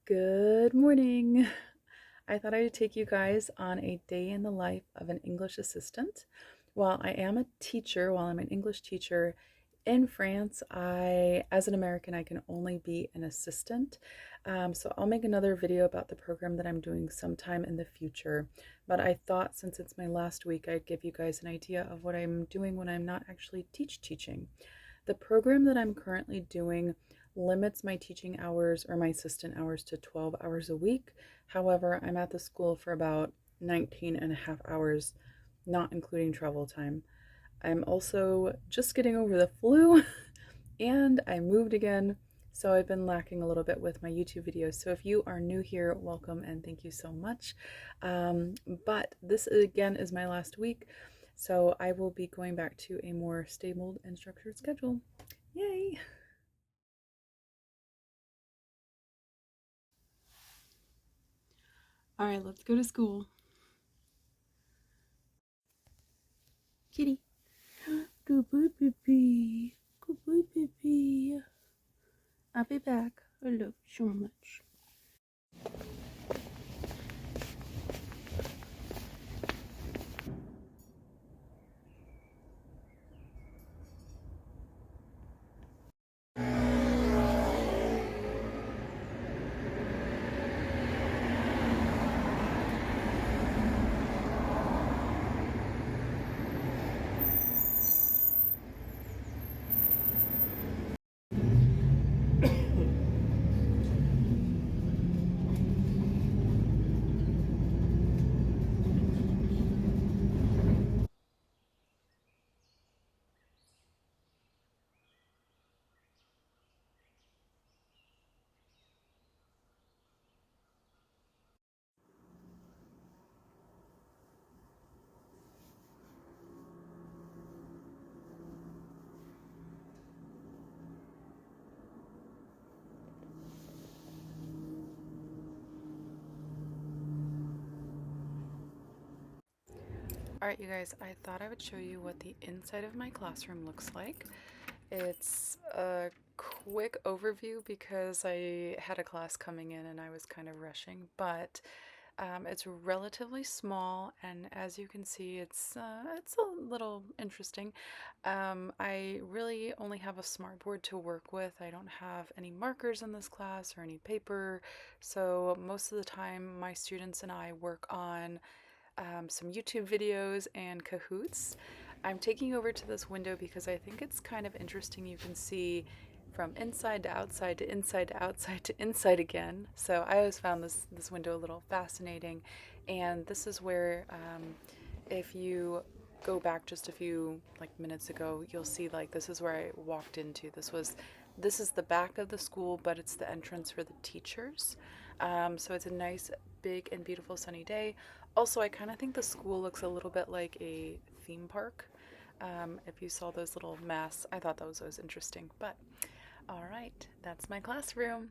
Good morning. I thought I would take you guys on a day in the life of an English assistant. While I am a teacher, while I'm an English teacher in France, as an American, I can only be an assistant. So I'll make another video about the program that I'm doing sometime in the future. But I thought since it's my last week, I'd give you guys an idea of what I'm doing when I'm not actually teaching. The program that I'm currently doing limits my teaching hours or my assistant hours to 12 hours a week. However, I'm at the school for about 19 and a half hours, not including travel time. I'm also just getting over the flu and I moved again, so I've been lacking a little bit with my YouTube videos. So if you are new here, welcome and thank you so much. But this again is my last week, so I will be going back to a more stable and structured schedule. Yay! All right, let's go to school. Kitty. Good boy, baby. Good boy, baby. I'll be back. I love you so much. Alright, you guys, I thought I would show you what the inside of my classroom looks like. It's a quick overview because I had a class coming in and I was kind of rushing, but it's relatively small, and as you can see, it's a little interesting. I really only have a smartboard to work with. I don't have any markers in this class or any paper, so most of the time my students and I work on some YouTube videos and Kahoots. I'm taking over to this window because I think it's kind of interesting. You can see from inside to outside to inside to outside to inside again. So I always found this window a little fascinating. And this is where, if you go back just a few minutes ago, you'll see this is where I walked into. This is the back of the school, but it's the entrance for the teachers. So it's a nice, big, and beautiful sunny day. Also, I kind of think the school looks a little bit like a theme park. If you saw those little masks, I thought that was always interesting. But all right, that's my classroom.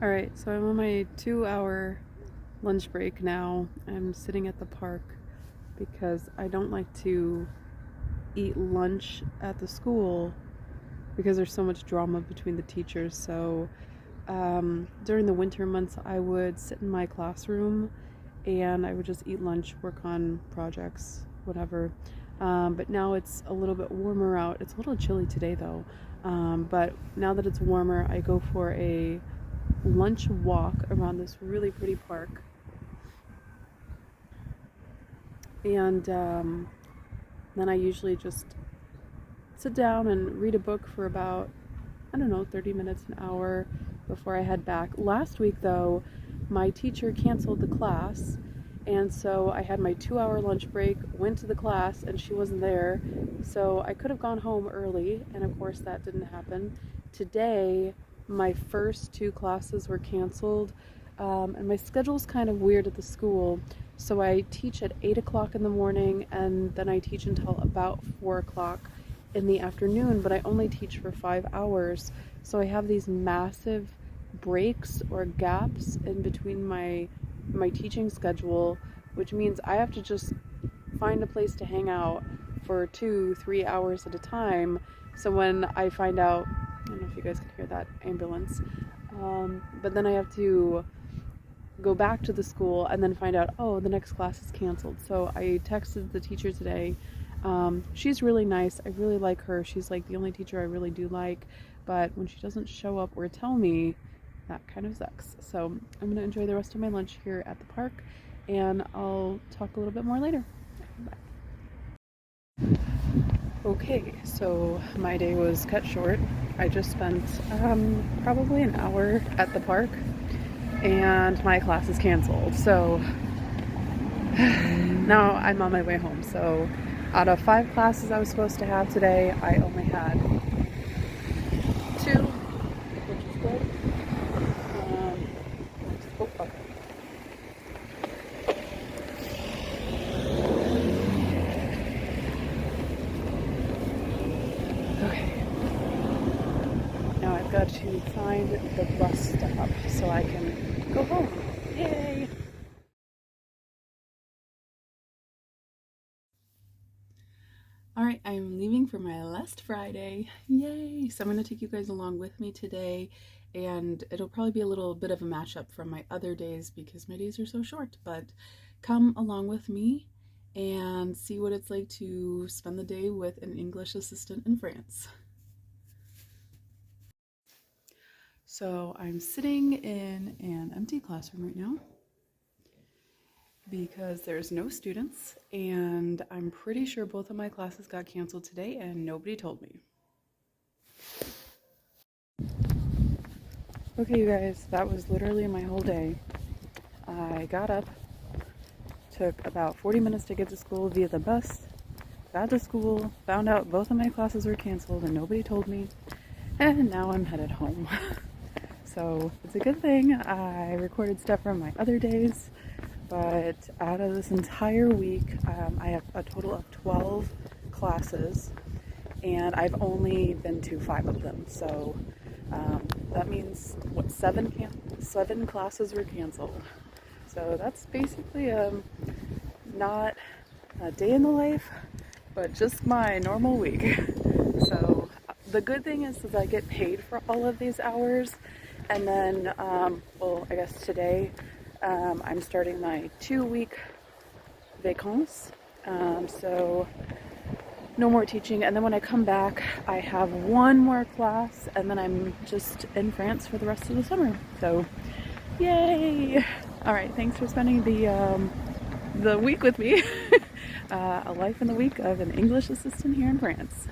Alright, so I'm on my 2-hour lunch break now. I'm sitting at the park because I don't like to eat lunch at the school because there's so much drama between the teachers. So during the winter months I would sit in my classroom and I would just eat lunch, work on projects, whatever. But now it's a little bit warmer out. It's a little chilly today though. But now that it's warmer, I go for a lunch walk around this really pretty park. And then I usually just sit down and read a book for about, I don't know, 30 minutes, an hour before I head back. Last week though, my teacher canceled the class, and so I had my 2-hour lunch break, went to the class, and she wasn't there. So I could have gone home early, and of course that didn't happen. Today, my first 2 classes were canceled, and my schedule's kind of weird at the school. So I teach at 8 o'clock in the morning, and then I teach until about 4 o'clock in the afternoon, but I only teach for 5 hours. So I have these massive breaks or gaps in between my teaching schedule, which means I have to just find a place to hang out for 2-3 hours at a time. So when I find out, I don't know if you guys can hear that ambulance, but then I have to go back to the school and then find out, oh, the next class is canceled. So I texted the teacher today. She's really nice. I really like her. She's like the only teacher I really do like, but when she doesn't show up or tell me, that kind of sucks. So I'm gonna enjoy the rest of my lunch here at the park, and I'll talk a little bit more later. Bye. Okay, so my day was cut short. I just spent probably an hour at the park, and my class is canceled. So now I'm on my way home. So out of 5 classes I was supposed to have today, I only had 2, which is good. Okay. Okay. Now I've got to find the bus stop so I can go home. Yay! Alright, I'm leaving for my last Friday. Yay! So I'm going to take you guys along with me today, and it'll probably be a little bit of a mashup from my other days because my days are so short, but come along with me and see what it's like to spend the day with an English assistant in France. So I'm sitting in an empty classroom right now because there's no students, and I'm pretty sure both of my classes got canceled today and nobody told me. Okay, you guys, that was literally my whole day. I got up, took about 40 minutes to get to school via the bus, got to school, found out both of my classes were canceled and nobody told me, and now I'm headed home. So it's a good thing I recorded stuff from my other days. But out of this entire week, I have a total of 12 classes, and I've only been to 5 of them. So that means, what, 7 classes were canceled. So that's basically not a day in the life, but just my normal week. So the good thing is I get paid for all of these hours, and then, well, I guess today, I'm starting my 2-week vacances, so no more teaching, and then when I come back I have 1 more class, and then I'm just in France for the rest of the summer. So yay! Alright, thanks for spending the week with me. A life in the week of an English assistant here in France.